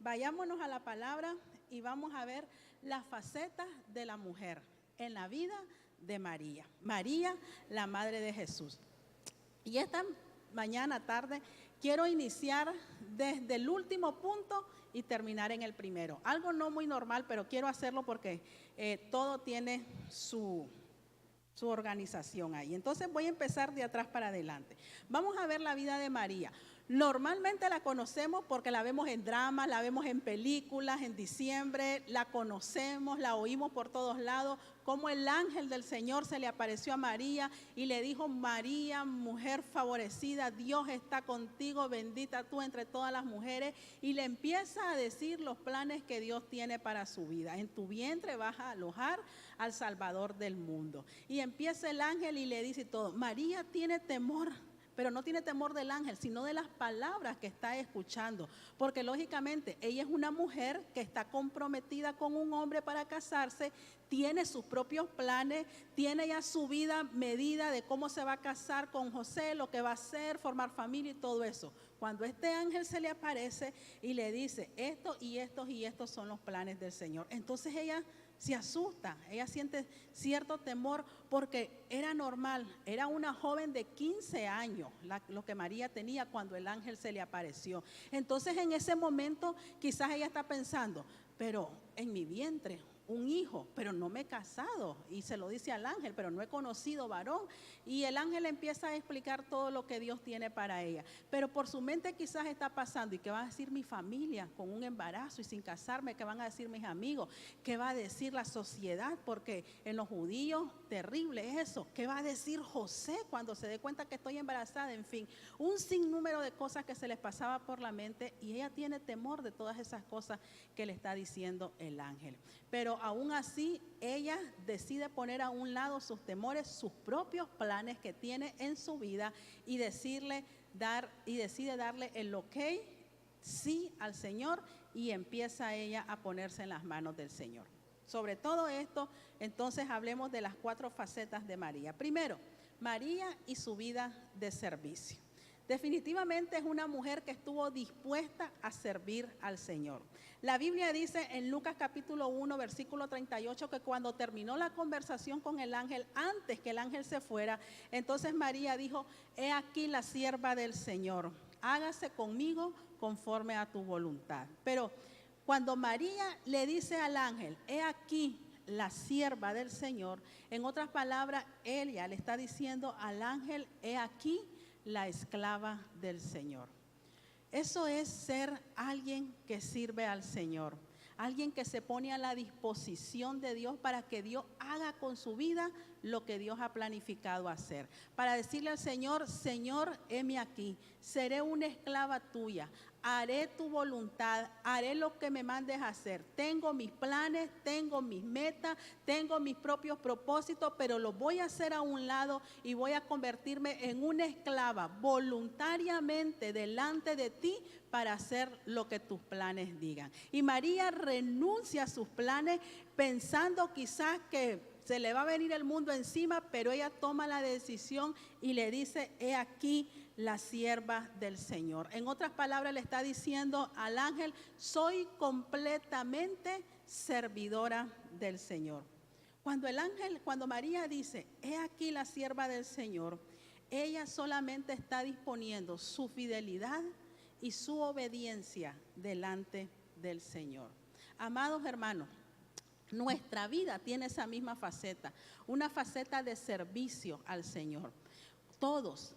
vayámonos a la palabra y vamos a ver las facetas de la mujer en la vida de María. María, la madre de Jesús. Y esta mañana, tarde, quiero iniciar desde el último punto y terminar en el primero. Algo no muy normal, pero quiero hacerlo porque todo tiene su organización ahí. Entonces voy a empezar de atrás para adelante. Vamos a ver la vida de María. Normalmente la conocemos porque la vemos en dramas, la vemos en películas, en diciembre, la conocemos, la oímos por todos lados, como el ángel del Señor se le apareció a María y le dijo: María, mujer favorecida, Dios está contigo, bendita tú entre todas las mujeres, y le empieza a decir los planes que Dios tiene para su vida. En tu vientre vas a alojar al Salvador del mundo. Y empieza el ángel y le dice todo. María tiene temor, pero no tiene temor del ángel, sino de las palabras que está escuchando, porque lógicamente ella es una mujer que está comprometida con un hombre para casarse, tiene sus propios planes, tiene ya su vida medida de cómo se va a casar con José, lo que va a hacer, formar familia y todo eso. Cuando este ángel se le aparece y le dice esto y estos y estos son los planes del Señor, entonces ella se asusta, ella siente cierto temor porque era normal, era una joven de 15 años lo que María tenía cuando el ángel se le apareció. Entonces en ese momento quizás ella está pensando, pero en mi vientre un hijo, pero no me he casado, y se lo dice al ángel, pero no he conocido varón, y el ángel empieza a explicar todo lo que Dios tiene para ella, pero por su mente quizás está pasando: ¿y qué va a decir mi familia con un embarazo y sin casarme? ¿Qué van a decir mis amigos? ¿Qué va a decir la sociedad? Porque en los judíos terrible es eso. ¿Qué va a decir José cuando se dé cuenta que estoy embarazada? En fin, un sinnúmero de cosas que se les pasaba por la mente, y ella tiene temor de todas esas cosas que le está diciendo el ángel. Pero aún así, ella decide poner a un lado sus temores, sus propios planes que tiene en su vida, y decide darle el ok, sí al Señor, y empieza ella a ponerse en las manos del Señor. Sobre todo esto, entonces hablemos de las 4 facetas de María. Primero, María y su vida de servicio. Definitivamente es una mujer que estuvo dispuesta a servir al Señor. La Biblia dice en Lucas capítulo 1, versículo 38, que cuando terminó la conversación con el ángel, antes que el ángel se fuera, entonces María dijo: he aquí la sierva del Señor, hágase conmigo conforme a tu voluntad. Pero cuando María le dice al ángel: he aquí la sierva del Señor, en otras palabras, ella le está diciendo al ángel: he aquí la esclava del Señor. Eso es ser alguien que sirve al Señor, alguien que se pone a la disposición de Dios para que Dios haga con su vida lo que Dios ha planificado hacer. Para decirle al Señor: Señor, heme aquí, seré una esclava tuya, haré tu voluntad, haré lo que me mandes a hacer. Tengo mis planes, tengo mis metas, tengo mis propios propósitos, pero los voy a hacer a un lado y voy a convertirme en una esclava voluntariamente delante de ti para hacer lo que tus planes digan. Y María renuncia a sus planes pensando quizás que se le va a venir el mundo encima, pero ella toma la decisión y le dice: he aquí la sierva del Señor. En otras palabras, le está diciendo al ángel: soy completamente servidora del Señor. Cuando María dice: he aquí la sierva del Señor, ella solamente está disponiendo su fidelidad y su obediencia delante del Señor. Amados hermanos, nuestra vida tiene esa misma faceta, una faceta de servicio al Señor. Todos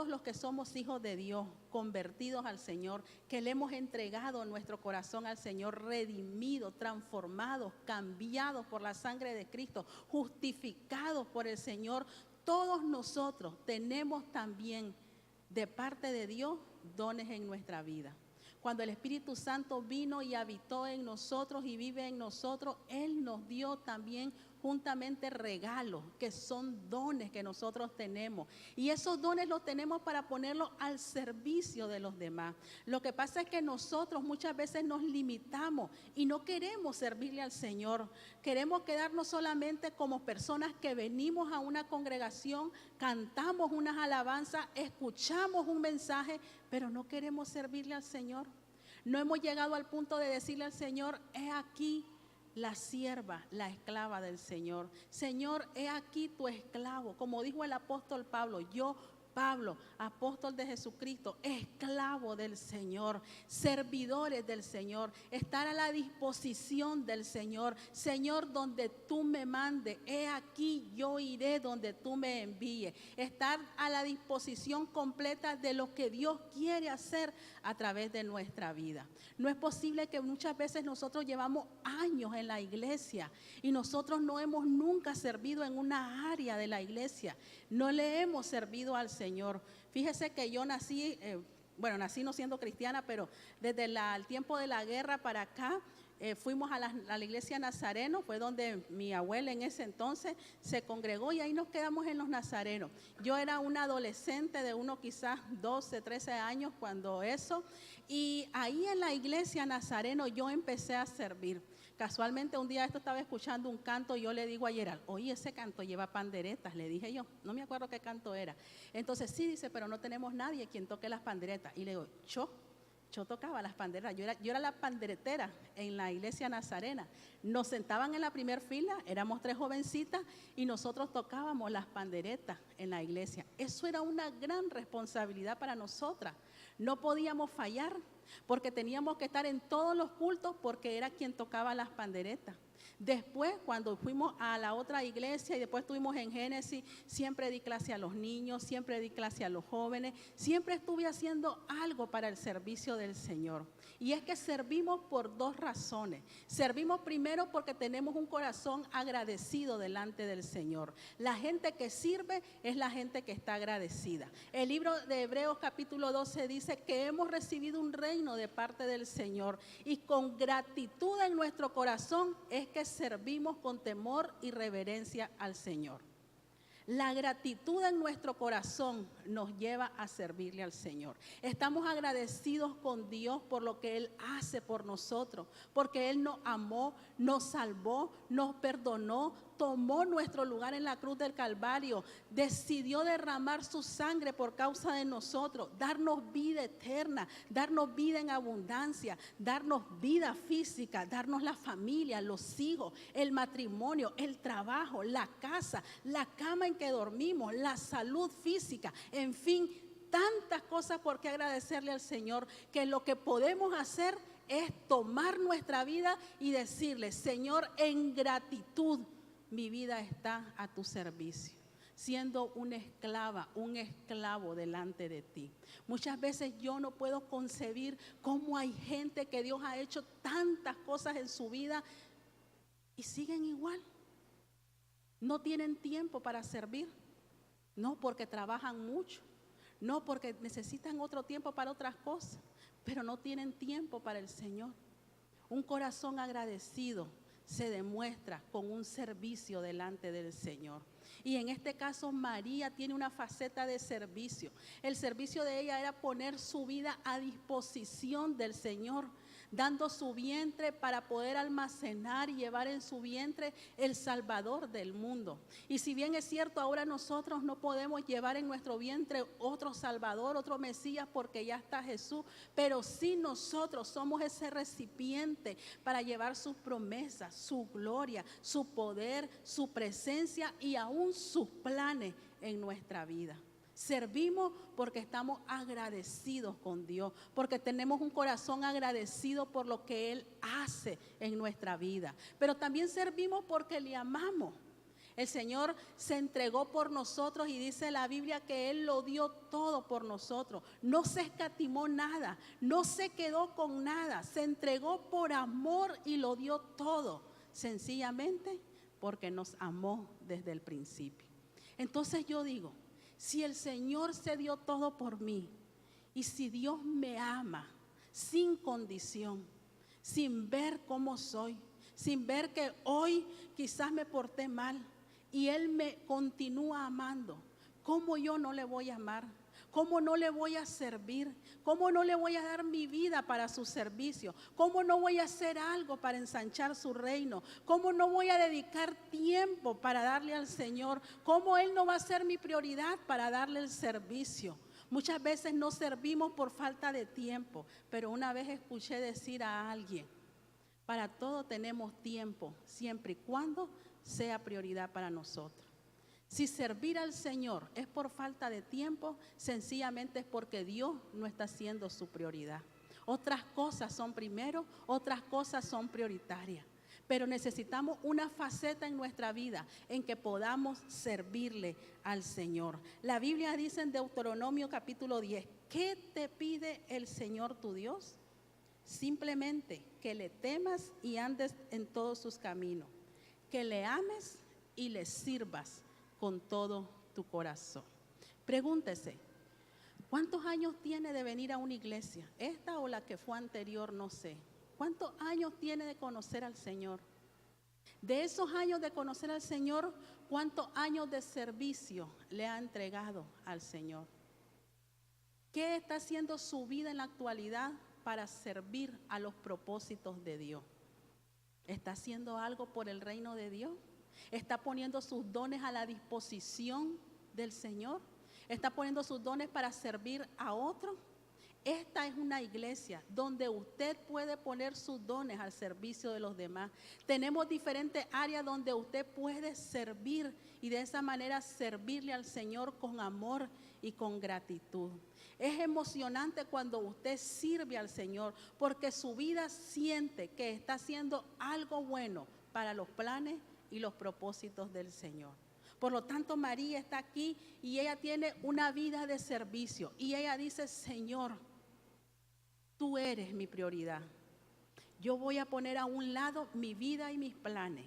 los que somos hijos de Dios, convertidos al Señor, que le hemos entregado nuestro corazón al Señor, redimidos, transformados, cambiados por la sangre de Cristo, justificados por el Señor, todos nosotros tenemos también de parte de Dios dones en nuestra vida. Cuando el Espíritu Santo vino y habitó en nosotros y vive en nosotros, Él nos dio también juntamente regalos, que son dones que nosotros tenemos. Y esos dones los tenemos para ponerlos al servicio de los demás. Lo que pasa es que nosotros muchas veces nos limitamos y no queremos servirle al Señor. Queremos quedarnos solamente como personas que venimos a una congregación, cantamos unas alabanzas, escuchamos un mensaje, pero no queremos servirle al Señor. No hemos llegado al punto de decirle al Señor, he aquí la sierva, la esclava del Señor. Señor, he aquí tu esclavo. Como dijo el apóstol Pablo, yo, Pablo, apóstol de Jesucristo, esclavo del Señor, servidores del Señor, estar a la disposición del Señor. Señor, donde tú me mandes, he aquí yo iré donde tú me envíes. Estar a la disposición completa de lo que Dios quiere hacer a través de nuestra vida. No es posible que muchas veces nosotros llevamos años en la iglesia y nosotros no hemos nunca servido en una área de la iglesia. No le hemos servido al Señor. Fíjese que yo nací, nací no siendo cristiana, pero desde el tiempo de la guerra para acá, fuimos a la iglesia Nazareno, fue donde mi abuela en ese entonces se congregó y ahí nos quedamos en los Nazarenos. Yo era una adolescente de quizás 12, 13 años cuando eso, y ahí en la iglesia Nazareno yo empecé a servir. Casualmente un día estaba escuchando un canto y yo le digo a Gerald, oye, ese canto lleva panderetas, le dije yo, no me acuerdo qué canto era. Entonces sí, dice, pero no tenemos nadie quien toque las panderetas. Y le digo, yo tocaba las panderetas, yo era la panderetera en la iglesia nazarena. Nos sentaban en la primera fila, éramos 3 jovencitas y nosotros tocábamos las panderetas en la iglesia. Eso era una gran responsabilidad para nosotras. No podíamos fallar porque teníamos que estar en todos los cultos porque era quien tocaba las panderetas. Después, cuando fuimos a la otra iglesia y después estuvimos en Génesis, siempre di clase a los niños, siempre di clase a los jóvenes, siempre estuve haciendo algo para el servicio del Señor. Y es que servimos por 2 razones. Servimos primero porque tenemos un corazón agradecido delante del Señor. La gente que sirve es la gente que está agradecida. El libro de Hebreos capítulo 12 dice que hemos recibido un reino de parte del Señor y con gratitud en nuestro corazón es que servimos con temor y reverencia al Señor. La gratitud en nuestro corazón nos lleva a servirle al Señor. Estamos agradecidos con Dios por lo que Él hace por nosotros, porque Él nos amó, nos salvó, nos perdonó, tomó nuestro lugar en la cruz del Calvario, decidió derramar su sangre por causa de nosotros, darnos vida eterna, darnos vida en abundancia, darnos vida física, darnos la familia, los hijos, el matrimonio, el trabajo, la casa, la cama en que dormimos, la salud física, en fin, tantas cosas por qué agradecerle al Señor, que lo que podemos hacer es tomar nuestra vida y decirle, Señor, en gratitud, mi vida está a tu servicio, siendo una esclava, un esclavo delante de ti. Muchas veces yo no puedo concebir cómo hay gente que Dios ha hecho tantas cosas en su vida y siguen igual. No tienen tiempo para servir, no porque trabajan mucho, no porque necesitan otro tiempo para otras cosas, pero no tienen tiempo para el Señor. Un corazón agradecido se demuestra con un servicio delante del Señor. Y en este caso María tiene una faceta de servicio. El servicio de ella era poner su vida a disposición del Señor, dando su vientre para poder almacenar y llevar en su vientre el Salvador del mundo. Y si bien es cierto, ahora nosotros no podemos llevar en nuestro vientre otro Salvador, otro Mesías, porque ya está Jesús, pero sí nosotros somos ese recipiente para llevar sus promesas, su gloria, su poder, su presencia y aún sus planes en nuestra vida. Servimos porque estamos agradecidos con Dios, porque tenemos un corazón agradecido por lo que Él hace en nuestra vida. Pero también servimos porque le amamos. El Señor se entregó por nosotros y dice la Biblia que Él lo dio todo por nosotros. No se escatimó nada, no se quedó con nada, se entregó por amor y lo dio todo, sencillamente porque nos amó desde el principio. Entonces yo digo, si el Señor se dio todo por mí y si Dios me ama sin condición, sin ver cómo soy, sin ver que hoy quizás me porté mal y Él me continúa amando, ¿cómo yo no le voy a amar? ¿Cómo no le voy a servir? ¿Cómo no le voy a dar mi vida para su servicio? ¿Cómo no voy a hacer algo para ensanchar su reino? ¿Cómo no voy a dedicar tiempo para darle al Señor? ¿Cómo Él no va a ser mi prioridad para darle el servicio? Muchas veces no servimos por falta de tiempo, pero una vez escuché decir a alguien, para todo tenemos tiempo, siempre y cuando sea prioridad para nosotros. Si servir al Señor es por falta de tiempo, sencillamente es porque Dios no está siendo su prioridad. Otras cosas son primero, otras cosas son prioritarias. Pero necesitamos una faceta en nuestra vida en que podamos servirle al Señor. La Biblia dice en Deuteronomio capítulo 10, ¿qué te pide el Señor tu Dios? Simplemente que le temas y andes en todos sus caminos, que le ames y le sirvas con todo tu corazón. Pregúntese, ¿cuántos años tiene de venir a una iglesia? Esta o la que fue anterior, no sé. ¿Cuántos años tiene de conocer al Señor? De esos años de conocer al Señor, ¿cuántos años de servicio le ha entregado al Señor? ¿Qué está haciendo su vida en la actualidad para servir a los propósitos de Dios? ¿Está haciendo algo por el reino de Dios? ¿Está poniendo sus dones a la disposición del Señor? ¿Está poniendo sus dones para servir a otros? Esta es una iglesia donde usted puede poner sus dones al servicio de los demás. Tenemos diferentes áreas donde usted puede servir y de esa manera servirle al Señor con amor y con gratitud. Es emocionante cuando usted sirve al Señor porque su vida siente que está haciendo algo bueno para los planes y los propósitos del Señor. Por lo tanto, María está aquí y ella tiene una vida de servicio y ella dice, Señor, tú eres mi prioridad. Yo voy a poner a un lado mi vida y mis planes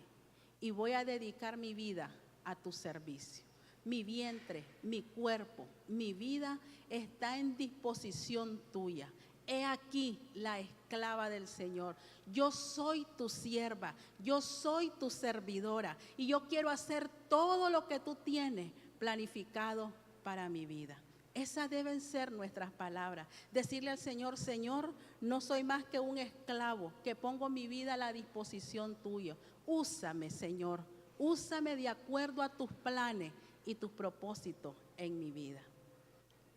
y voy a dedicar mi vida a tu servicio. Mi vientre, mi cuerpo, mi vida está en disposición tuya. He aquí la esclava del Señor. Yo soy tu sierva, yo soy tu servidora y yo quiero hacer todo lo que tú tienes planificado para mi vida. Esas deben ser nuestras palabras. Decirle al Señor, Señor, no soy más que un esclavo que pongo mi vida a la disposición tuya. Úsame, Señor, úsame de acuerdo a tus planes y tus propósitos en mi vida.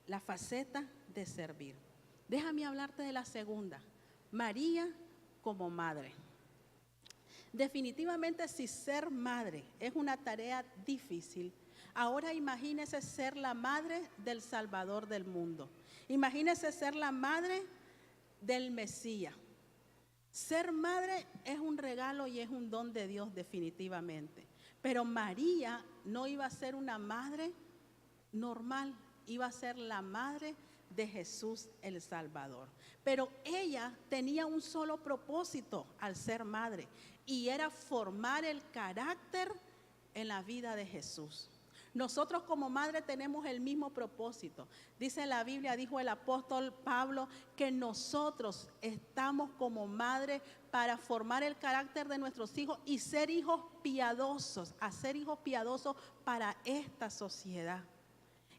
La faceta de servir. Déjame hablarte de la segunda, María como madre. Definitivamente si ser madre es una tarea difícil, ahora imagínese ser la madre del Salvador del mundo. Imagínese ser la madre del Mesías. Ser madre es un regalo y es un don de Dios definitivamente. Pero María no iba a ser una madre normal, iba a ser la madre de Jesús el Salvador. Pero ella tenía un solo propósito al ser madre y era formar el carácter en la vida de Jesús. Nosotros como madre tenemos el mismo propósito. Dice la Biblia, dijo el apóstol Pablo, que nosotros estamos como madre para formar el carácter de nuestros hijos y ser hijos piadosos, hacer hijos piadosos para esta sociedad.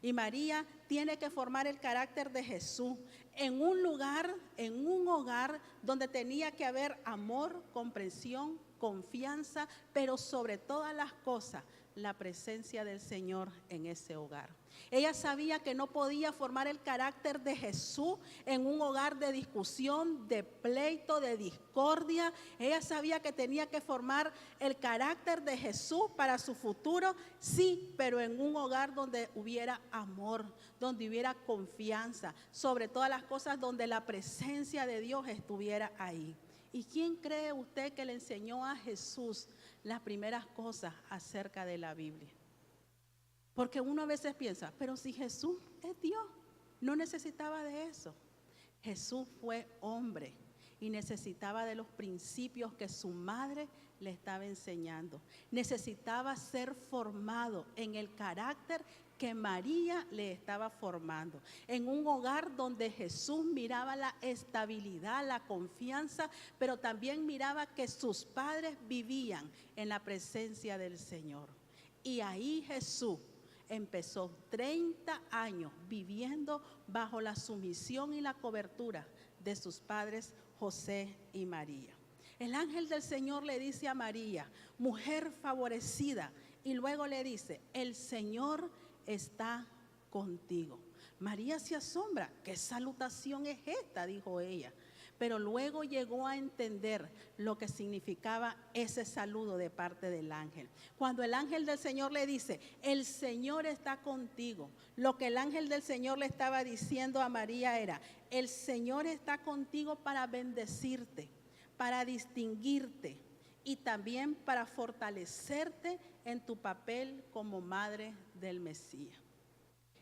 Y María tiene que formar el carácter de Jesús en un lugar, en un hogar donde tenía que haber amor, comprensión, confianza, pero sobre todas las cosas, la presencia del Señor en ese hogar. Ella sabía que no podía formar el carácter de Jesús en un hogar de discusión, de pleito, de discordia. Ella sabía que tenía que formar el carácter de Jesús para su futuro, sí, pero en un hogar donde hubiera amor, donde hubiera confianza, sobre todas las cosas donde la presencia de Dios estuviera ahí. ¿Y quién cree usted que le enseñó a Jesús las primeras cosas acerca de la Biblia? Porque uno a veces piensa, pero si Jesús es Dios, no necesitaba de eso. Jesús fue hombre y necesitaba de los principios que su madre le estaba enseñando. Necesitaba ser formado en el carácter que María le estaba formando. En un hogar donde Jesús miraba la estabilidad, la confianza, pero también miraba que sus padres vivían en la presencia del Señor. Y ahí Jesús empezó 30 años viviendo bajo la sumisión y la cobertura de sus padres José y María. El ángel del Señor le dice a María, mujer favorecida, y luego le dice, el Señor está contigo. María se asombra. ¿Qué salutación es esta?, dijo ella. Pero luego llegó a entender lo que significaba ese saludo de parte del ángel. Cuando el ángel del Señor le dice, el Señor está contigo, lo que el ángel del Señor le estaba diciendo a María era, el Señor está contigo para bendecirte, para distinguirte y también para fortalecerte en tu papel como madre del Mesías.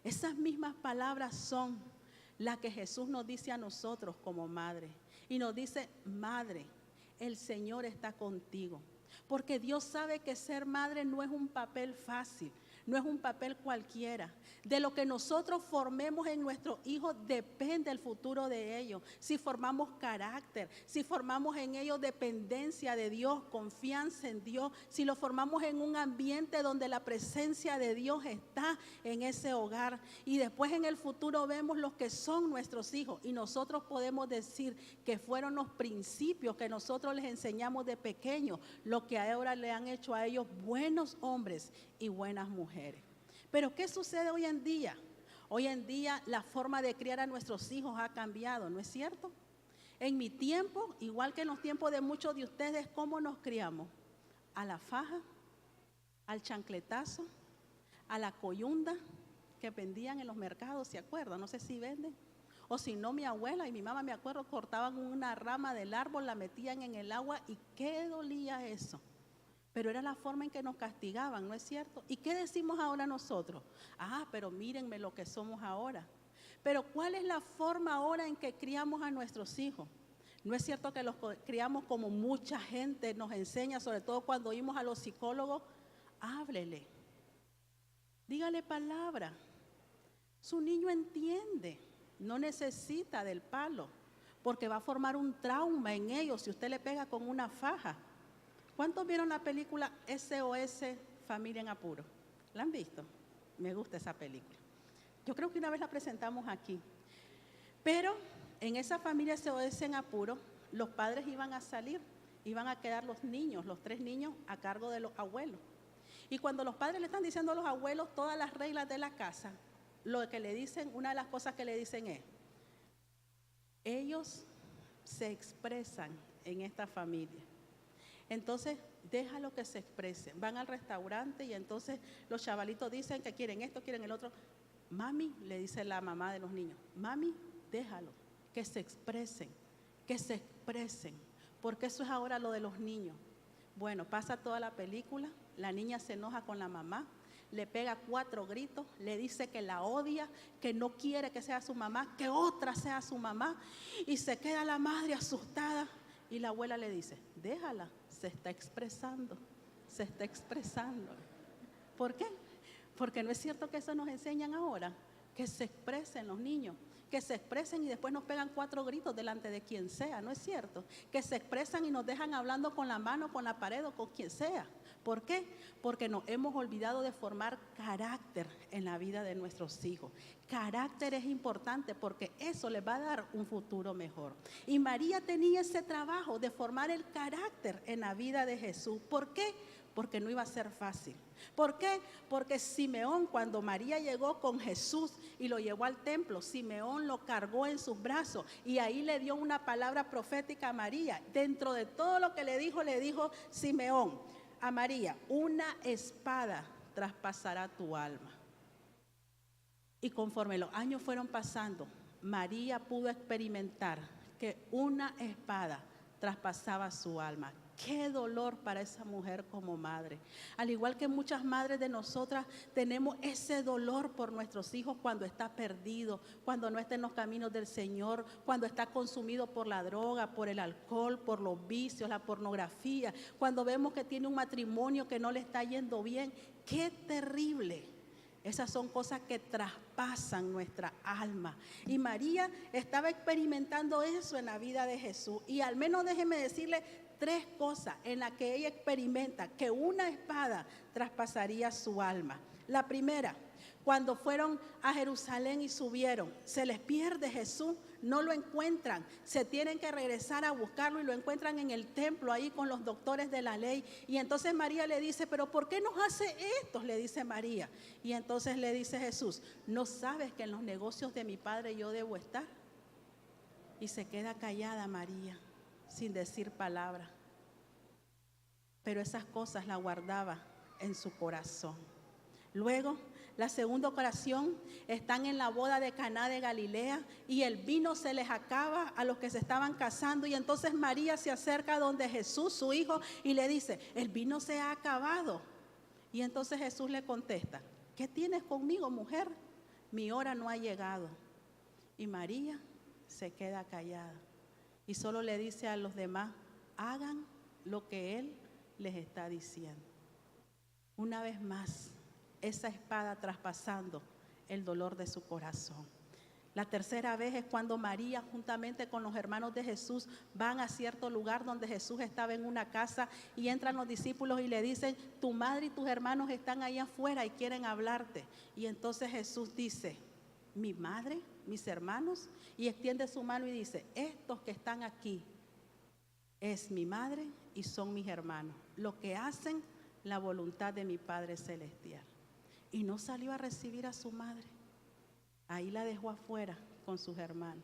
Esas mismas palabras son las que Jesús nos dice a nosotros como madre. Y nos dice, madre, el Señor está contigo. Porque Dios sabe que ser madre no es un papel fácil, no es un papel cualquiera. De lo que nosotros formemos en nuestros hijos depende el futuro de ellos. Si formamos carácter, si formamos en ellos dependencia de Dios, confianza en Dios, si lo formamos en un ambiente donde la presencia de Dios está en ese hogar. Y después en el futuro vemos los que son nuestros hijos y nosotros podemos decir que fueron los principios que nosotros les enseñamos de pequeños, lo que ahora le han hecho a ellos buenos hombres y buenas mujeres. Pero ¿qué sucede hoy en día? Hoy en día la forma de criar a nuestros hijos ha cambiado, ¿no es cierto? En mi tiempo, igual que en los tiempos de muchos de ustedes, ¿cómo nos criamos? A la faja, al chancletazo, a la coyunda que vendían en los mercados, ¿se acuerdan? No sé si venden. O si no, mi abuela y mi mamá, me acuerdo, cortaban una rama del árbol, la metían en el agua y qué dolía eso. Pero era la forma en que nos castigaban, ¿no es cierto? ¿Y qué decimos ahora nosotros? Pero mírenme lo que somos ahora. Pero ¿cuál es la forma ahora en que criamos a nuestros hijos? No es cierto que los criamos como mucha gente nos enseña, sobre todo cuando oímos a los psicólogos, háblele, dígale palabra. Su niño entiende, no necesita del palo, porque va a formar un trauma en ellos si usted le pega con una faja. ¿Cuántos vieron la película SOS Familia en Apuro? ¿La han visto? Me gusta esa película. Yo creo que una vez la presentamos aquí. Pero en esa familia SOS en Apuro, los padres iban a salir, iban a quedar los niños, los 3 niños, a cargo de los abuelos. Y cuando los padres le están diciendo a los abuelos todas las reglas de la casa, lo que le dicen, una de las cosas que le dicen es, ellos se expresan en esta familia. Entonces, déjalo que se exprese. Van al restaurante y entonces los chavalitos dicen que quieren esto, quieren el otro. Mami, le dice la mamá de los niños, mami, déjalo, que se expresen, porque eso es ahora lo de los niños. Bueno, pasa toda la película, la niña se enoja con la mamá, le pega 4 gritos, le dice que la odia, que no quiere que sea su mamá, que otra sea su mamá, y se queda la madre asustada. Y la abuela le dice, déjala, se está expresando. ¿Por qué? Porque no es cierto que eso nos enseñan ahora, que se expresen los niños, que se expresen y después nos pegan 4 gritos delante de quien sea, ¿no es cierto? Que se expresan y nos dejan hablando con la mano, con la pared o con quien sea. ¿Por qué? Porque nos hemos olvidado de formar carácter en la vida de nuestros hijos. Carácter es importante porque eso les va a dar un futuro mejor. Y María tenía ese trabajo de formar el carácter en la vida de Jesús. ¿Por qué? Porque no iba a ser fácil. ¿Por qué? Porque Simeón, cuando María llegó con Jesús y lo llevó al templo, Simeón lo cargó en sus brazos y ahí le dio una palabra profética a María. Dentro de todo lo que le dijo Simeón a María, una espada traspasará tu alma. Y conforme los años fueron pasando, María pudo experimentar que una espada traspasaba su alma. Qué dolor para esa mujer como madre. Al igual que muchas madres de nosotras tenemos ese dolor por nuestros hijos cuando está perdido, cuando no está en los caminos del Señor, cuando está consumido por la droga, por el alcohol, por los vicios, la pornografía, cuando vemos que tiene un matrimonio que no le está yendo bien. Qué terrible. Esas son cosas que traspasan nuestra alma. Y María estaba experimentando eso en la vida de Jesús. Y al menos déjeme decirle 3 cosas en las que ella experimenta que una espada traspasaría su alma. La primera, Cuando fueron a Jerusalén y subieron, se les pierde Jesús, no lo encuentran, se tienen que regresar a buscarlo y lo encuentran en el templo ahí con los doctores de la ley. Y entonces María le dice, pero ¿por qué nos hace esto? Le dice María. Y entonces le dice Jesús, ¿no sabes que en los negocios de mi Padre yo debo estar? Y se queda callada María, sin decir palabra. Pero esas cosas la guardaba en su corazón. Luego, la segunda ocasión, están en la boda de Caná de Galilea y el vino se les acaba a los que se estaban casando. Y entonces María se acerca donde Jesús, su hijo, y le dice, el vino se ha acabado. Y entonces Jesús le contesta, ¿qué tienes conmigo, mujer? Mi hora no ha llegado. Y María se queda callada y solo le dice a los demás, hagan lo que Él les está diciendo. Una vez más, esa espada traspasando el dolor de su corazón. La tercera vez es cuando María, juntamente con los hermanos de Jesús, van a cierto lugar donde Jesús estaba en una casa y entran los discípulos y le dicen, tu madre y tus hermanos están ahí afuera y quieren hablarte. Y entonces Jesús dice, mi madre, mis hermanos, y extiende su mano y dice, estos que están aquí es mi madre y son mis hermanos, lo que hacen la voluntad de mi Padre Celestial. Y no salió a recibir a su madre, ahí la dejó afuera con sus hermanos.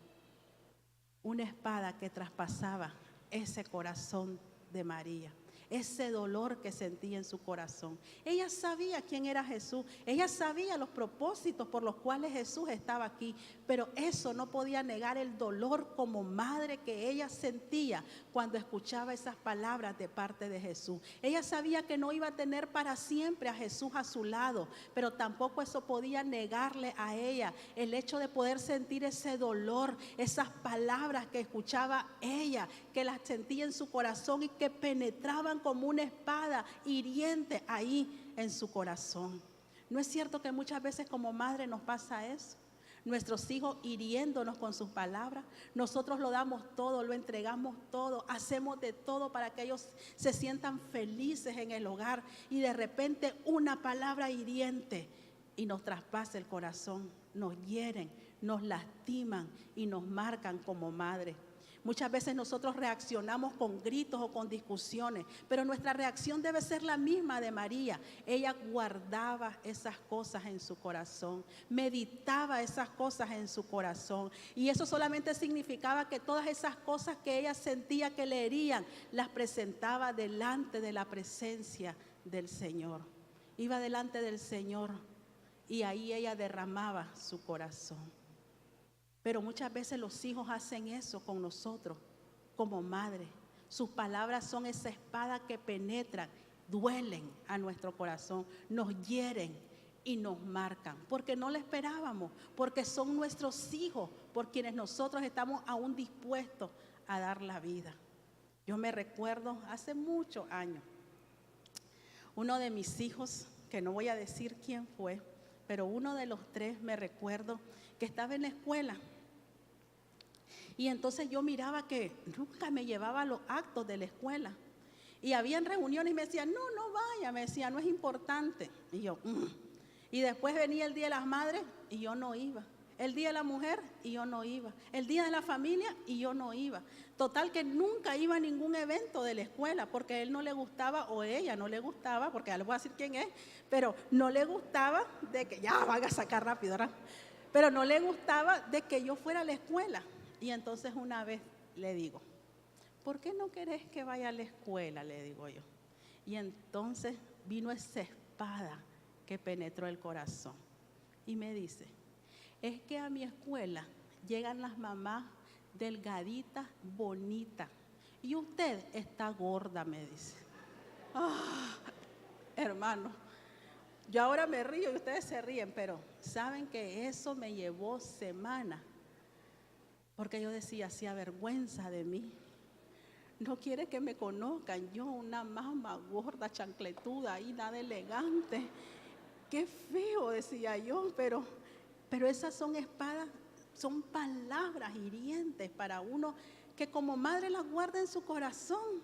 Una espada que traspasaba ese corazón de María, ese dolor que sentía en su corazón. Ella sabía quién era Jesús, ella sabía los propósitos por los cuales Jesús estaba aquí, pero eso no podía negar el dolor como madre que ella sentía cuando escuchaba esas palabras de parte de Jesús. Ella sabía que no iba a tener para siempre a Jesús a su lado, pero tampoco eso podía negarle a ella el hecho de poder sentir ese dolor, esas palabras que escuchaba ella, que las sentía en su corazón y que penetraban como una espada hiriente ahí en su corazón. ¿No es cierto que muchas veces como madre nos pasa eso? Nuestros hijos hiriéndonos con sus palabras, nosotros lo damos todo, lo entregamos todo, hacemos de todo para que ellos se sientan felices en el hogar y de repente una palabra hiriente y nos traspasa el corazón, nos hieren, nos lastiman y nos marcan como madre. Muchas veces nosotros reaccionamos con gritos o con discusiones, pero nuestra reacción debe ser la misma de María. Ella guardaba esas cosas en su corazón, meditaba esas cosas en su corazón. Y eso solamente significaba que todas esas cosas que ella sentía que le herían, las presentaba delante de la presencia del Señor. Iba delante del Señor y ahí ella derramaba su corazón. Pero muchas veces los hijos hacen eso con nosotros como madre. Sus palabras son esa espada que penetran, duelen a nuestro corazón, nos hieren y nos marcan. Porque no lo esperábamos, porque son nuestros hijos por quienes nosotros estamos aún dispuestos a dar la vida. Yo me recuerdo hace muchos años, uno de mis hijos, que no voy a decir quién fue, pero uno de los tres me recuerdo que estaba en la escuela. Y entonces yo miraba que nunca me llevaba a los actos de la escuela. Y habían reuniones y me decían, no vaya, me decía, no es importante. Y yo, Y después venía el Día de las Madres y yo no iba. El Día de la Mujer y yo no iba. El Día de la Familia y yo no iba. Total que nunca iba a ningún evento de la escuela porque a él no le gustaba o ella no le gustaba, porque ya les voy a decir quién es, pero no le gustaba de que, ya van a sacar rápido, ¿verdad? Pero no le gustaba de que yo fuera a la escuela. Y entonces una vez le digo, ¿por qué no querés que vaya a la escuela? Le digo yo. Y entonces vino esa espada que penetró el corazón. Y me dice, es que a mi escuela llegan las mamás delgaditas, bonitas. Y usted está gorda, me dice. Hermano, yo ahora me río y ustedes se ríen, pero saben que eso me llevó semanas. Porque yo decía, se avergüenza de mí. No quiere que me conozcan. Yo, una mamá gorda, chancletuda, y nada elegante. Qué feo, decía yo, pero esas son espadas, son palabras hirientes para uno que como madre las guarda en su corazón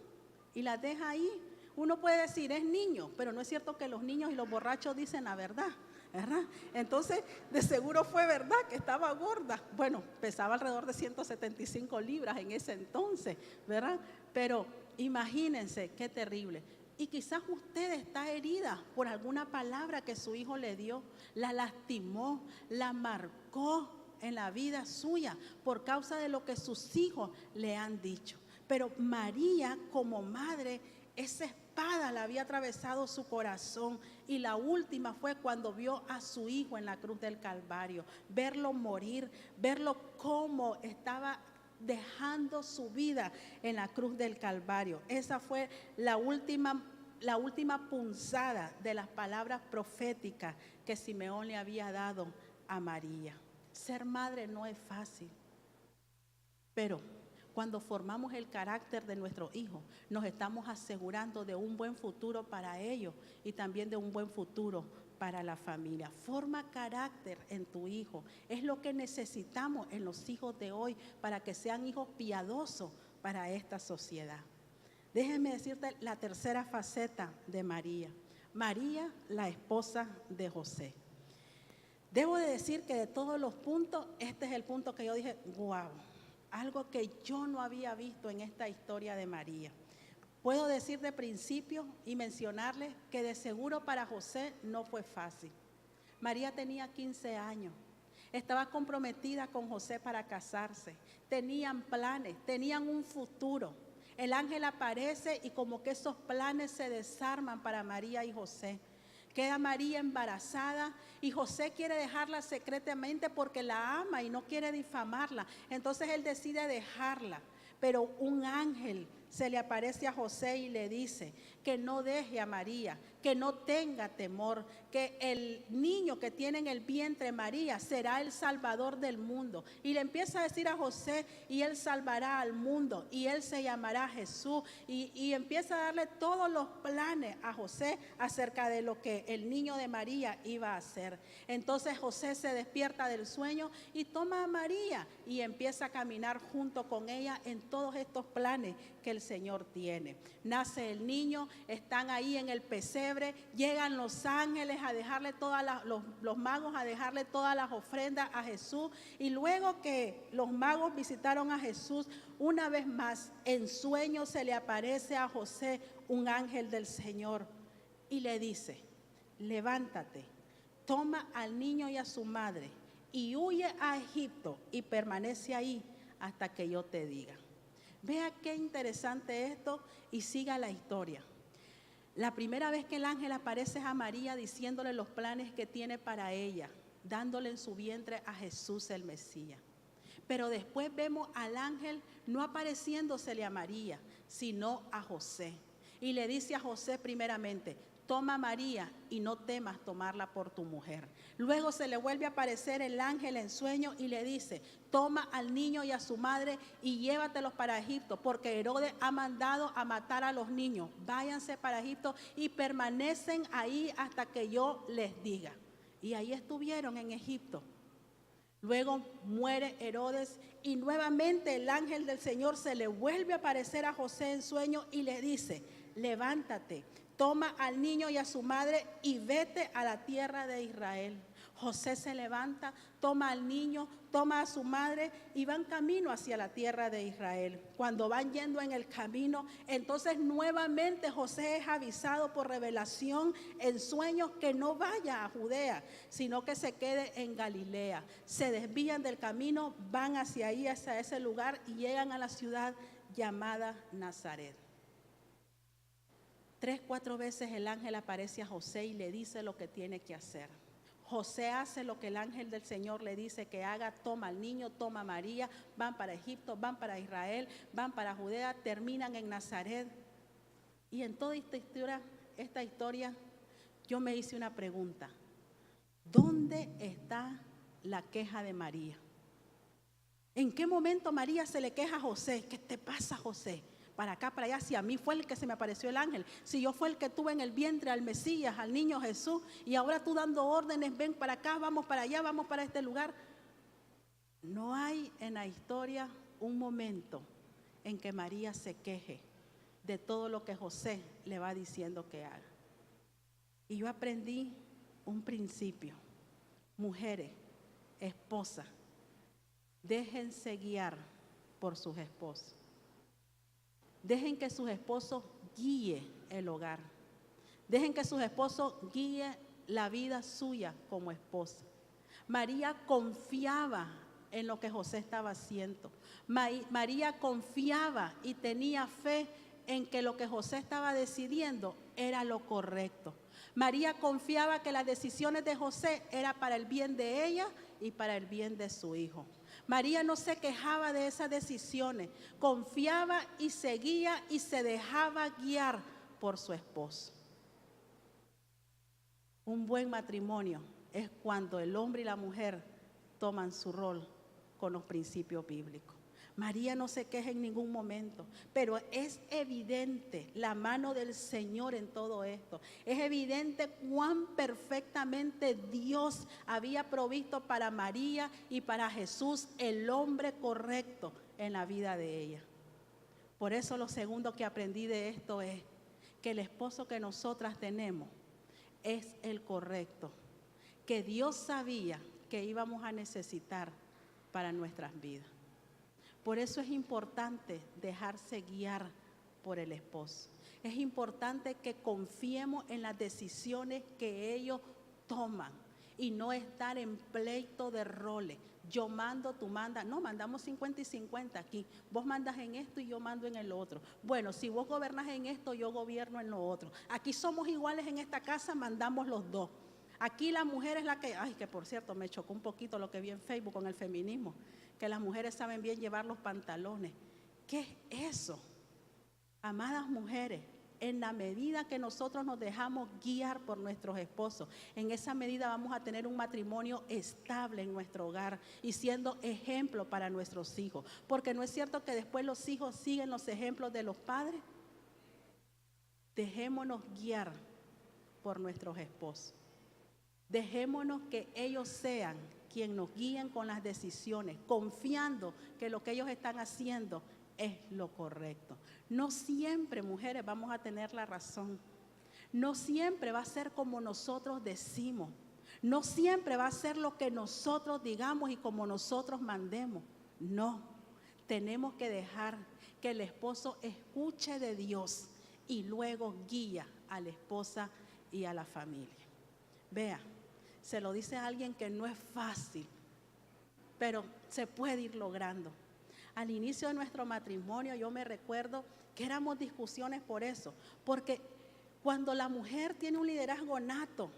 y las deja ahí. Uno puede decir, es niño, pero no es cierto que los niños y los borrachos dicen la verdad. ¿verdad? Entonces, de seguro fue verdad que estaba gorda. Bueno, pesaba alrededor de 175 libras en ese entonces, ¿verdad? Pero imagínense qué terrible. Y quizás usted está herida por alguna palabra que su hijo le dio, la lastimó, la marcó en la vida suya por causa de lo que sus hijos le han dicho. Pero María, como madre, esa espada le había atravesado su corazón, y la última fue cuando vio a su hijo en la cruz del Calvario, verlo morir, verlo cómo estaba dejando su vida en la cruz del Calvario. Esa fue la última punzada de las palabras proféticas que Simeón le había dado a María. Ser madre no es fácil, pero cuando formamos el carácter de nuestros hijos, nos estamos asegurando de un buen futuro para ellos y también de un buen futuro para la familia. Forma carácter en tu hijo. Es lo que necesitamos en los hijos de hoy para que sean hijos piadosos para esta sociedad. Déjenme decirte la tercera faceta de María. María, la esposa de José. Debo de decir que de todos los puntos, este es el punto que yo dije, wow, algo que yo no había visto en esta historia de María. Puedo decir de principio y mencionarles que de seguro para José no fue fácil. María tenía 15 años, estaba comprometida con José para casarse, tenían planes, tenían un futuro. El ángel aparece y como que esos planes se desarman para María y José. Queda María embarazada y José quiere dejarla secretamente porque la ama y no quiere difamarla. Entonces él decide dejarla, pero un ángel se le aparece a José y le dice que no deje a María, que no tenga temor, que el niño que tiene en el vientre María será el salvador del mundo. Y le empieza a decir a José, y él salvará al mundo, y él se llamará Jesús. Y empieza a darle todos los planes a José acerca de lo que el niño de María iba a hacer. Entonces José se despierta del sueño y toma a María y empieza a caminar junto con ella en todos estos planes que el Señor tiene. Nace el niño, están ahí en el pesebre, llegan los ángeles a dejarle los magos a dejarle todas las ofrendas a Jesús, y luego que los magos visitaron a Jesús, una vez más en sueño se le aparece a José un ángel del Señor y le dice: levántate, toma al niño y a su madre y huye a Egipto y permanece ahí hasta que yo te diga. Vea qué interesante esto y siga la historia. La primera vez que el ángel aparece a María diciéndole los planes que tiene para ella, dándole en su vientre a Jesús el Mesías. Pero después vemos al ángel no apareciéndosele a María, sino a José. Y le dice a José primeramente: toma a María y no temas tomarla por tu mujer. Luego se le vuelve a aparecer el ángel en sueño y le dice: toma al niño y a su madre y llévatelos para Egipto, porque Herodes ha mandado a matar a los niños. Váyanse para Egipto y permanecen ahí hasta que yo les diga. Y ahí estuvieron en Egipto. Luego muere Herodes y nuevamente el ángel del Señor se le vuelve a aparecer a José en sueño y le dice: levántate, toma al niño y a su madre y vete a la tierra de Israel. José se levanta, toma al niño, toma a su madre y van camino hacia la tierra de Israel. Cuando van yendo en el camino, entonces nuevamente José es avisado por revelación en sueños que no vaya a Judea, sino que se quede en Galilea. Se desvían del camino, van hacia ahí, hacia ese lugar y llegan a la ciudad llamada Nazaret. 3, 4 veces el ángel aparece a José y le dice lo que tiene que hacer. José hace lo que el ángel del Señor le dice que haga, toma al niño, toma a María, van para Egipto, van para Israel, van para Judea, terminan en Nazaret. Y en toda esta historia yo me hice una pregunta: ¿dónde está la queja de María? ¿En qué momento María se le queja a José? ¿Qué te pasa, José? Para acá, para allá, si a mí fue el que se me apareció el ángel, si yo fue el que tuve en el vientre al Mesías, al niño Jesús, y ahora tú dando órdenes, ven para acá, vamos para allá, vamos para este lugar. No hay en la historia un momento en que María se queje de todo lo que José le va diciendo que haga. Y yo aprendí un principio. Mujeres, esposas, déjense guiar por sus esposos. Dejen que sus esposos guíen el hogar. Dejen que sus esposos guíen la vida suya como esposa. María confiaba en lo que José estaba haciendo. María confiaba y tenía fe en que lo que José estaba decidiendo era lo correcto. María confiaba que las decisiones de José eran para el bien de ella y para el bien de su hijo. María no se quejaba de esas decisiones, confiaba y seguía y se dejaba guiar por su esposo. Un buen matrimonio es cuando el hombre y la mujer toman su rol con los principios bíblicos. María no se queja en ningún momento, pero es evidente la mano del Señor en todo esto. Es evidente cuán perfectamente Dios había provisto para María y para Jesús el hombre correcto en la vida de ella. Por eso lo segundo que aprendí de esto es que el esposo que nosotras tenemos es el correcto, que Dios sabía que íbamos a necesitar para nuestras vidas. Por eso es importante dejarse guiar por el esposo. Es importante que confiemos en las decisiones que ellos toman y no estar en pleito de roles. Yo mando, tú mandas. No, mandamos 50 y 50 aquí. Vos mandas en esto y yo mando en el otro. Bueno, si vos gobernás en esto, yo gobierno en lo otro. Aquí somos iguales en esta casa, mandamos los dos. Aquí la mujer es la que, que por cierto me chocó un poquito lo que vi en Facebook con el feminismo, que las mujeres saben bien llevar los pantalones. ¿Qué es eso? Amadas mujeres, en la medida que nosotros nos dejamos guiar por nuestros esposos, en esa medida vamos a tener un matrimonio estable en nuestro hogar y siendo ejemplo para nuestros hijos. Porque no es cierto que después los hijos siguen los ejemplos de los padres. Dejémonos guiar por nuestros esposos. Dejémonos que ellos sean quien nos guíen con las decisiones, confiando que lo que ellos están haciendo es lo correcto. No siempre, mujeres, vamos a tener la razón. No siempre va a ser como nosotros decimos. No siempre va a ser lo que nosotros digamos y como nosotros mandemos. No, tenemos que dejar que el esposo escuche de Dios y luego guía a la esposa y a la familia. Vea, se lo dice a alguien que no es fácil, pero se puede ir logrando. Al inicio de nuestro matrimonio yo me recuerdo que éramos discusiones por eso, porque cuando la mujer tiene un liderazgo nato,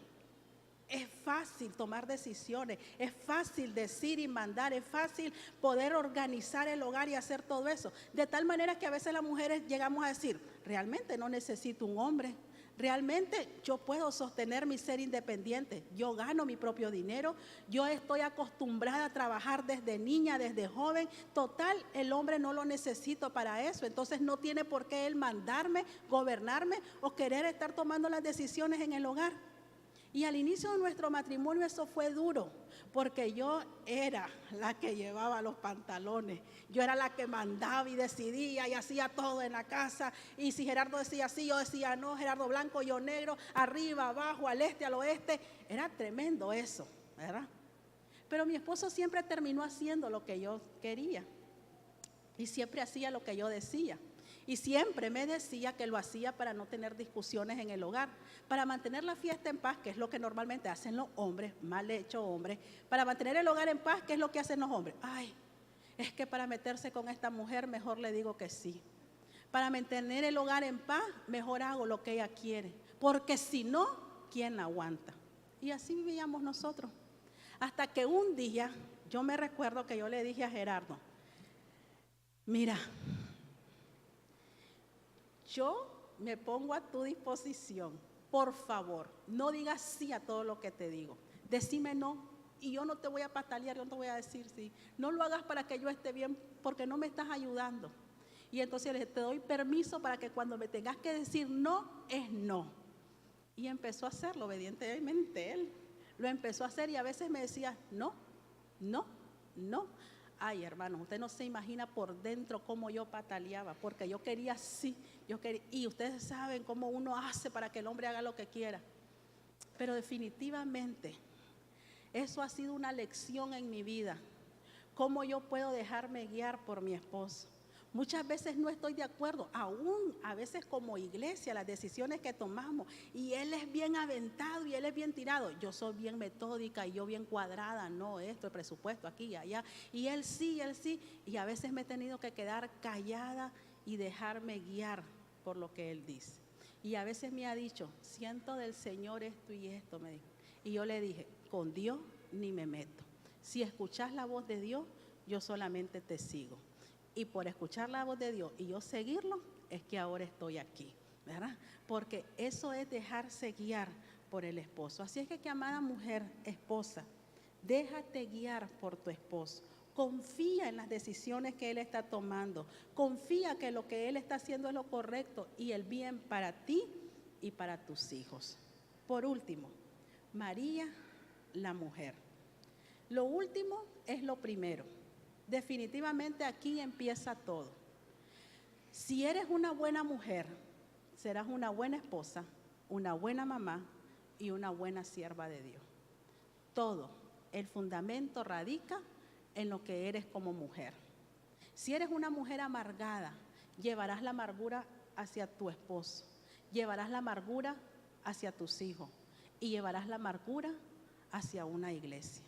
es fácil tomar decisiones, es fácil decir y mandar, es fácil poder organizar el hogar y hacer todo eso. De tal manera que a veces las mujeres llegamos a decir, realmente no necesito un hombre. Realmente yo puedo sostener mi ser independiente, yo gano mi propio dinero, yo estoy acostumbrada a trabajar desde niña, desde joven, total, el hombre no lo necesito para eso, entonces no tiene por qué él mandarme, gobernarme o querer estar tomando las decisiones en el hogar. Y al inicio de nuestro matrimonio eso fue duro, porque yo era la que llevaba los pantalones, yo era la que mandaba y decidía y hacía todo en la casa, y si Gerardo decía sí, yo decía no, Gerardo blanco, yo negro, arriba, abajo, al este, al oeste, era tremendo eso, ¿verdad? Pero mi esposo siempre terminó haciendo lo que yo quería, y siempre hacía lo que yo decía. Y siempre me decía que lo hacía para no tener discusiones en el hogar, para mantener la fiesta en paz, que es lo que normalmente hacen los hombres, mal hecho hombres, para mantener el hogar en paz, que es lo que hacen los hombres. Es que para meterse con esta mujer mejor le digo que sí. Para mantener el hogar en paz, mejor hago lo que ella quiere, porque si no, ¿quién la aguanta? Y así vivíamos nosotros. Hasta que un día, yo me recuerdo que yo le dije a Gerardo, mira, yo me pongo a tu disposición, por favor, no digas sí a todo lo que te digo, decime no y yo no te voy a patalear, yo no te voy a decir sí, no lo hagas para que yo esté bien porque no me estás ayudando. Y entonces te doy permiso para que cuando me tengas que decir no, es no. Y empezó a hacerlo obedientemente él, lo empezó a hacer y a veces me decía no, no, no. Ay, hermano, usted no se imagina por dentro cómo yo pataleaba, porque yo quería sí, y ustedes saben cómo uno hace para que el hombre haga lo que quiera. Pero definitivamente eso ha sido una lección en mi vida. ¿Cómo yo puedo dejarme guiar por mi esposo? Muchas veces no estoy de acuerdo, aún a veces como iglesia, las decisiones que tomamos. Y él es bien aventado y él es bien tirado. Yo soy bien metódica y yo bien cuadrada. No, esto, el presupuesto, aquí y allá. Y él sí, él sí. Y a veces me he tenido que quedar callada y dejarme guiar por lo que él dice. Y a veces me ha dicho, siento del Señor esto y esto, me dijo. Y yo le dije, con Dios ni me meto. Si escuchas la voz de Dios, yo solamente te sigo. Y por escuchar la voz de Dios y yo seguirlo, es que ahora estoy aquí, ¿verdad? Porque eso es dejarse guiar por el esposo. Así es que amada mujer, esposa, déjate guiar por tu esposo. Confía en las decisiones que él está tomando. Confía que lo que él está haciendo es lo correcto y el bien para ti y para tus hijos. Por último, María, la mujer. Lo último es lo primero. Definitivamente aquí empieza todo. Si eres una buena mujer, serás una buena esposa, una buena mamá y una buena sierva de Dios. Todo, el fundamento radica en lo que eres como mujer. Si eres una mujer amargada, llevarás la amargura hacia tu esposo, llevarás la amargura hacia tus hijos y llevarás la amargura hacia una iglesia.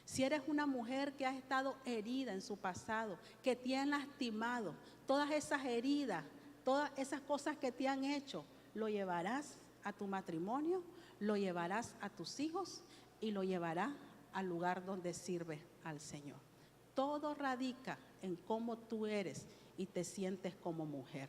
Si eres una mujer que ha estado herida en su pasado, que te han lastimado, todas esas heridas, todas esas cosas que te han hecho, lo llevarás a tu matrimonio, lo llevarás a tus hijos y lo llevarás al lugar donde sirves al Señor. Todo radica en cómo tú eres y te sientes como mujer.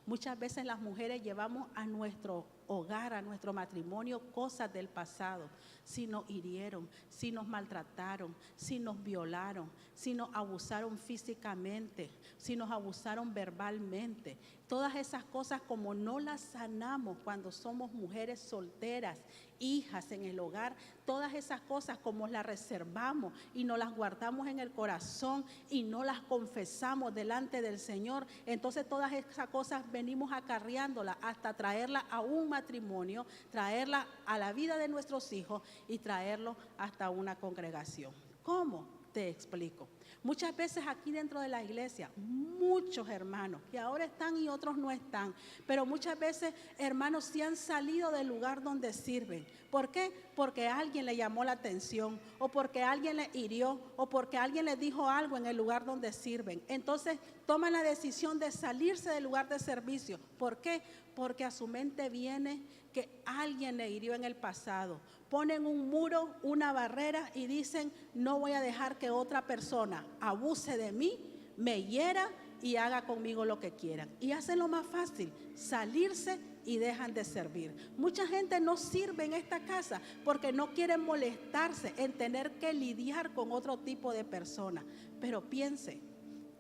Muchas veces las mujeres llevamos a nuestro hogar, a nuestro matrimonio, cosas del pasado. Si nos hirieron, si nos maltrataron, si nos violaron, si nos abusaron físicamente, si nos abusaron verbalmente. Todas esas cosas, como no las sanamos cuando somos mujeres solteras, hijas en el hogar, todas esas cosas como las reservamos y nos las guardamos en el corazón y no las confesamos delante del Señor, entonces todas esas cosas venimos acarreándolas hasta traerlas a un matrimonio, traerlas a la vida de nuestros hijos y traerlos hasta una congregación. ¿Cómo? Te explico. Muchas veces aquí dentro de la iglesia, muchos hermanos que ahora están y otros no están, pero muchas veces hermanos sí han salido del lugar donde sirven. ¿Por qué? Porque alguien le llamó la atención o porque alguien le hirió o porque alguien les dijo algo en el lugar donde sirven. Entonces toman la decisión de salirse del lugar de servicio. ¿Por qué? Porque a su mente viene que alguien le hirió en el pasado. Ponen un muro, una barrera y dicen, no voy a dejar que otra persona abuse de mí, me hiera y haga conmigo lo que quieran. Y hacen lo más fácil, salirse y dejan de servir. Mucha gente no sirve en esta casa porque no quieren molestarse en tener que lidiar con otro tipo de personas. Pero piense,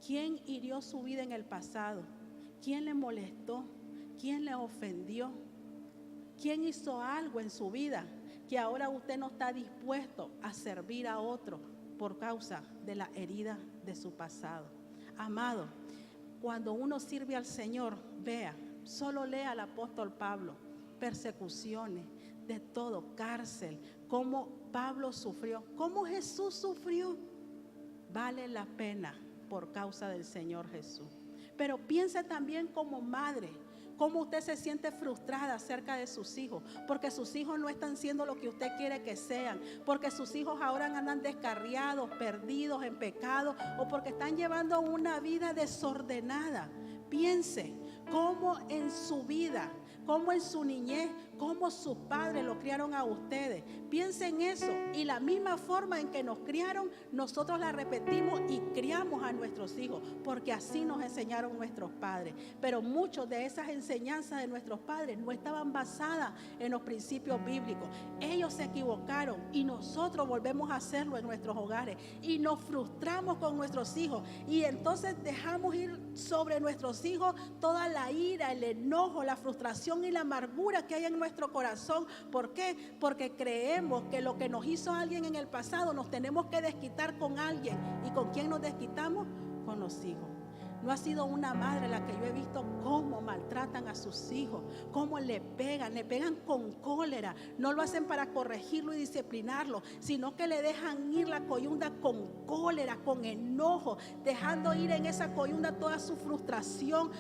¿quién hirió su vida en el pasado? ¿Quién le molestó? ¿Quién le ofendió? ¿Quién hizo algo en su vida que ahora usted no está dispuesto a servir a otro por causa de la herida de su pasado? Amado, cuando uno sirve al Señor, vea, solo lea al apóstol Pablo, persecuciones, de todo, cárcel, cómo Pablo sufrió, cómo Jesús sufrió. Vale la pena por causa del Señor Jesús. Pero piense también como madre, cómo usted se siente frustrada acerca de sus hijos, porque sus hijos no están siendo lo que usted quiere que sean, porque sus hijos ahora andan descarriados, perdidos en pecado, o porque están llevando una vida desordenada. Piense cómo en su vida, cómo en su niñez, cómo sus padres lo criaron a ustedes. Piensen eso, y la misma forma en que nos criaron, nosotros la repetimos y criamos a nuestros hijos, porque así nos enseñaron nuestros padres. Pero muchas de esas enseñanzas de nuestros padres no estaban basadas en los principios bíblicos. Ellos se equivocaron y nosotros volvemos a hacerlo en nuestros hogares y nos frustramos con nuestros hijos, y entonces dejamos ir sobre nuestros hijos toda la ira, el enojo, la frustración y la amargura que hay en nuestro corazón. ¿Por qué? Porque creemos que lo que nos hizo alguien en el pasado nos tenemos que desquitar con alguien. ¿Y con quién nos desquitamos? Con los hijos. No ha sido una madre la que yo he visto cómo maltratan a sus hijos, cómo le pegan con cólera. No lo hacen para corregirlo y disciplinarlo, sino que le dejan ir la coyunda con cólera, con enojo, dejando ir en esa coyunda toda su frustración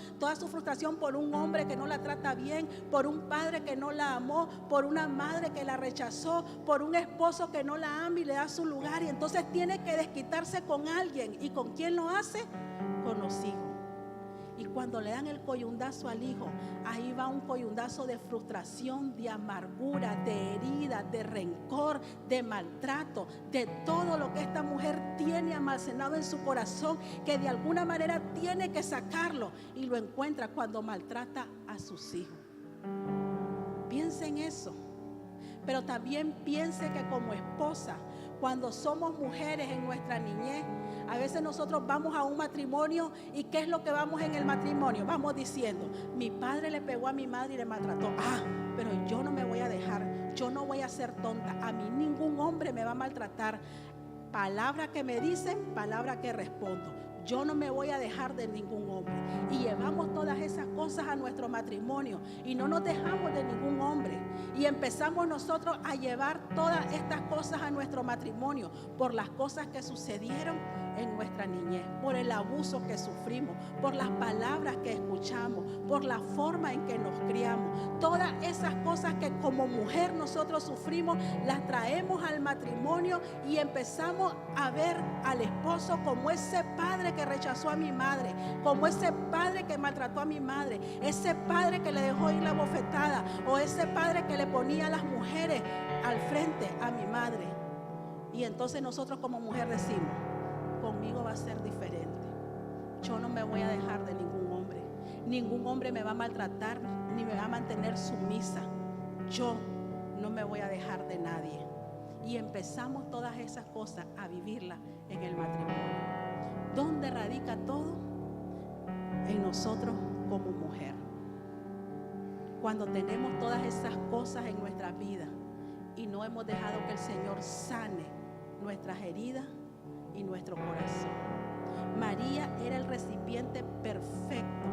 por un hombre que no la trata bien, por un padre que no la amó, por una madre que la rechazó, por un esposo que no la ama y le da su lugar, y entonces tiene que desquitarse con alguien. ¿Y con quién lo hace? Con los hijos. Y cuando le dan el coyundazo al hijo, ahí va un coyundazo de frustración, de amargura, de herida, de rencor, de maltrato, de todo lo que esta mujer tiene almacenado en su corazón, que de alguna manera tiene que sacarlo, y lo encuentra cuando maltrata a sus hijos. Piense en eso, pero también piense que como esposa, cuando somos mujeres en nuestra niñez, a veces nosotros vamos a un matrimonio, y ¿qué es lo que vamos en el matrimonio? Vamos diciendo: mi padre le pegó a mi madre y le maltrató. Pero yo no me voy a dejar, yo no voy a ser tonta, a mí ningún hombre me va a maltratar. Palabra que me dicen, palabra que respondo. Yo no me voy a dejar de ningún hombre. Y llevamos todas esas cosas a nuestro matrimonio y no nos dejamos de ningún hombre. Y empezamos nosotros a llevar todas estas cosas a nuestro matrimonio por las cosas que sucedieron en nuestra niñez, por el abuso que sufrimos, por las palabras que escuchamos, por la forma en que nos criamos. Todas esas cosas que como mujer nosotros sufrimos, las traemos al matrimonio y empezamos a ver al esposo como ese padre que rechazó a mi madre, como ese padre que maltrató a mi madre, ese padre que le dejó ir la bofetada, o ese padre que le ponía a las mujeres al frente a mi madre. Y entonces nosotros como mujer decimos: conmigo va a ser diferente. Yo no me voy a dejar de ningún hombre. Ningún hombre me va a maltratar ni me va a mantener sumisa. Yo no me voy a dejar de nadie. Y empezamos todas esas cosas a vivirlas en el matrimonio. ¿Dónde radica todo? En nosotros como mujer. Cuando tenemos todas esas cosas en nuestra vida y no hemos dejado que el Señor sane nuestras heridas y nuestro corazón. María era el recipiente perfecto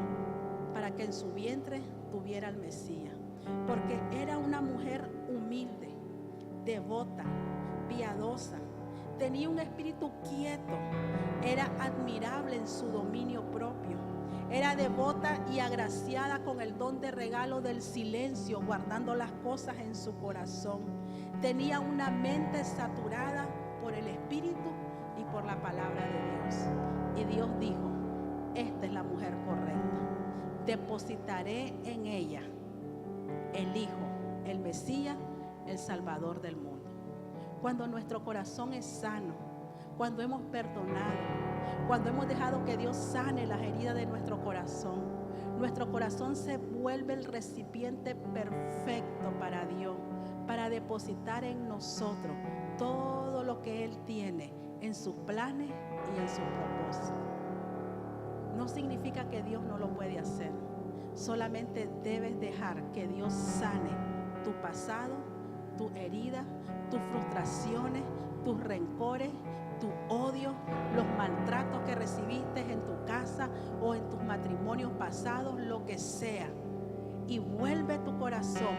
para que en su vientre tuviera al Mesías, porque era una mujer humilde, devota, piadosa, tenía un espíritu quieto, era admirable en su dominio propio, era devota y agraciada con el don de regalo del silencio, guardando las cosas en su corazón. Tenía una mente saturada por el Espíritu y por la palabra de Dios. Y Dios dijo: esta es la mujer correcta. Depositaré en ella el Hijo, el Mesías, el Salvador del mundo. Cuando nuestro corazón es sano, cuando hemos perdonado, cuando hemos dejado que Dios sane las heridas de nuestro corazón se vuelve el recipiente perfecto para Dios, para depositar en nosotros todo lo que Él tiene en sus planes y en sus propósitos. No significa que Dios no lo puede hacer. Solamente debes dejar que Dios sane tu pasado, tus heridas, tus frustraciones, tus rencores, tu odio, los maltratos que recibiste en tu casa o en tus matrimonios pasados, lo que sea. Y vuelve tu corazón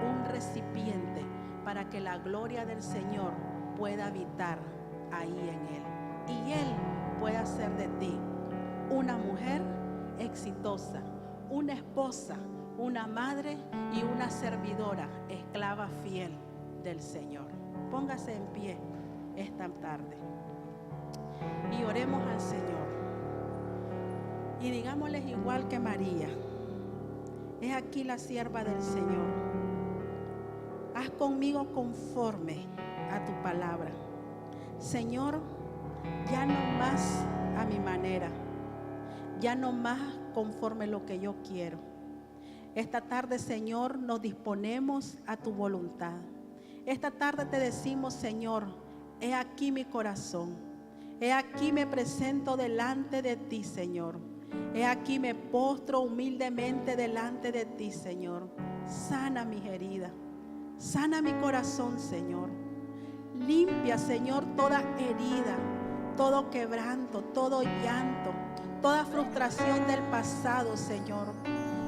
un recipiente para que la gloria del Señor pueda habitar ahí en Él. Y Él puede hacer de ti una mujer exitosa, una esposa, una madre y una servidora, esclava fiel del Señor. Póngase en pie esta tarde y oremos al Señor. Y digámosles igual que María: he aquí la sierva del Señor. Haz conmigo conforme a tu palabra. Señor, ya no más a mi manera, ya no más conforme lo que yo quiero. Esta tarde, Señor, nos disponemos a tu voluntad. Esta tarde te decimos: Señor, he aquí mi corazón. He aquí me presento delante de ti, Señor. He aquí me postro humildemente delante de ti, Señor. Sana mis heridas, sana mi corazón, Señor. Limpia, Señor, toda herida todo quebranto, todo llanto, toda frustración del pasado, Señor.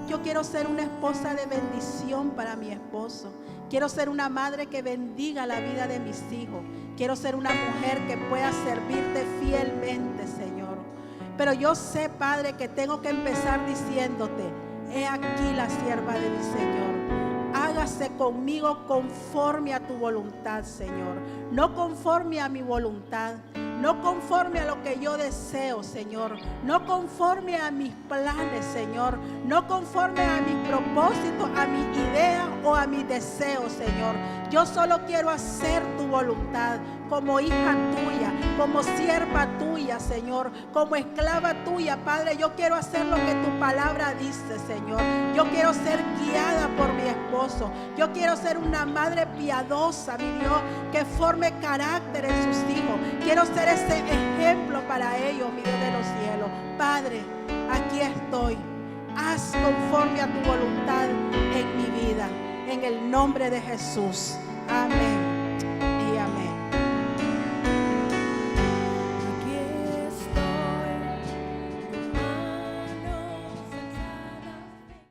Yo quiero ser una esposa de bendición para mi esposo. Quiero ser una madre que bendiga la vida de mis hijos. Quiero ser una mujer que pueda servirte fielmente, Señor. Pero yo sé, Padre, que tengo que empezar diciéndote: he aquí la sierva de mi Señor. Hágase conmigo conforme a tu voluntad, Señor. No conforme a mi voluntad. No conforme a lo que yo deseo, Señor. No conforme a mis planes, Señor. No conforme a mis propósitos, a mis ideas o a mis deseos, Señor. Yo solo quiero hacer tu voluntad como hija tuya, como sierva tuya, Señor, como esclava tuya, Padre. Yo quiero hacer lo que tu palabra dice, Señor. Yo quiero ser guiada por mi esposo. Yo quiero ser una madre piadosa, mi Dios, que forme carácter en sus hijos. Quiero ser ese ejemplo para ellos, mi Dios de los cielos. Padre, aquí estoy. Haz conforme a tu voluntad en mi vida. En el nombre de Jesús. Amén.